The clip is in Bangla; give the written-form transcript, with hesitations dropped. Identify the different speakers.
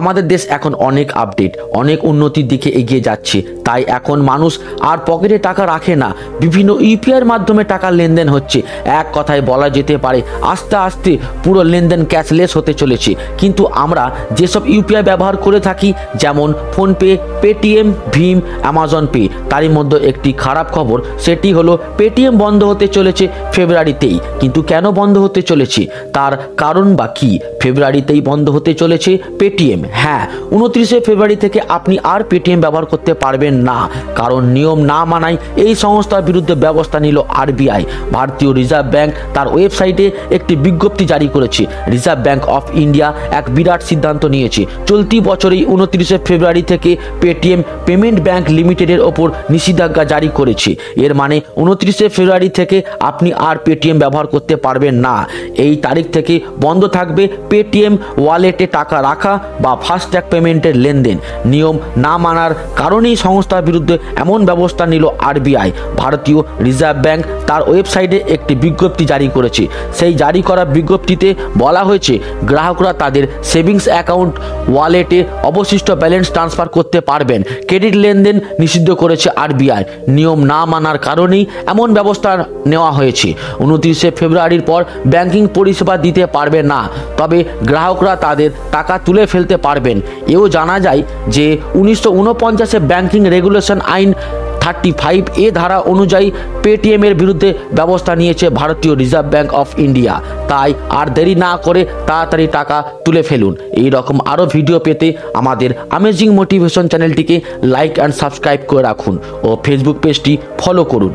Speaker 1: আমাদের দেশ এখন অনেক আপডেট, অনেক উন্নতির দিকে এগিয়ে যাচ্ছে। তাই এখন মানুষ আর পকেটে টাকা রাখে না, বিভিন্ন ইউপিআইয়ের মাধ্যমে টাকা লেনদেন হচ্ছে। এক কথায় বলা যেতে পারে আস্তে আস্তে পুরো লেনদেন ক্যাশলেস হতে চলেছে। কিন্তু আমরা যেসব ইউপিআই ব্যবহার করে থাকি, যেমন ফোনপে, পেটিএম, ভীম, অ্যামাজন পে, তারই মধ্যে একটি খারাপ খবর, সেটি হলো পেটিএম বন্ধ হতে চলেছে ফেব্রুয়ারিতেই। কিন্তু কেন বন্ধ হতে চলেছে, তার কারণ বা কি? ফেব্রুয়ারিতেই বন্ধ হতে চলেছে পেটিএম। হ্যাঁ, 29শে ফেব্রুয়ারি থেকে আপনি আর পেটিএম ব্যবহার করতে পারবেন না, কারণ নিয়ম না মানায় এই সংস্থার বিরুদ্ধে ব্যবস্থা নিল আরবিআই। ভারতীয় রিজার্ভ ব্যাংক তার ওয়েবসাইটে একটি বিজ্ঞপ্তি জারি করেছে। রিজার্ভ ব্যাংক অফ ইন্ডিয়া এক বিরাট সিদ্ধান্ত নিয়েছে। চলতি বছরেই 29শে ফেব্রুয়ারি থেকে পেটিএম পেমেন্ট ব্যাংক লিমিটেডের ওপর নিষেধাজ্ঞা জারি করেছে। এর মানে 29শে ফেব্রুয়ারি থেকে আপনি আর পেটিএম ব্যবহার করতে পারবেন না। এই তারিখ থেকে বন্ধ থাকবে পেটিএম ওয়ালেটে টাকা রাখা বা ফাস্ট্যাগ পেমেন্টের লেনদেন। নিয়ম না মানার কারণেই সংস্থার বিরুদ্ধে এমন ব্যবস্থা নিল আরবিআই। ভারতীয় রিজার্ভ ব্যাংক তার ওয়েবসাইটে একটি বিজ্ঞপ্তি জারি করেছে। সেই জারি করা বিজ্ঞপ্তিতে বলা হয়েছে, গ্রাহকরা তাদের সেভিংস অ্যাকাউন্ট ওয়ালেটে অবশিষ্ট ব্যালেন্স ট্রান্সফার করতে পারবেন। ক্রেডিট লেনদেন নিষিদ্ধ করেছে আরবিআই। নিয়ম না মানার কারণেই এমন ব্যবস্থা নেওয়া হয়েছে। 29শে ফেব্রুয়ারির পর ব্যাংকিং পরিষেবা দিতে পারবে না, তবে গ্রাহকরা তাদের টাকা তুলে ফেলতে পারবেন। এও জানা যায় যে 1949-এ ব্যাংকিং রেগুলেশন আইন 35A ধারা অনুযায়ী পেটিএম এর বিরুদ্ধে ব্যবস্থা নিয়েছে ভারতীয় রিজার্ভ ব্যাংক অফ ইন্ডিয়া। তাই আর দেরি না করে তাড়াতাড়ি টাকা তুলে ফেলুন। এই রকম আরও ভিডিও পেতে আমাদের অ্যামেজিং মোটিভেশন চ্যানেলটিকে লাইক অ্যান্ড সাবস্ক্রাইব করে রাখুন ও ফেসবুক পেজটি ফলো করুন।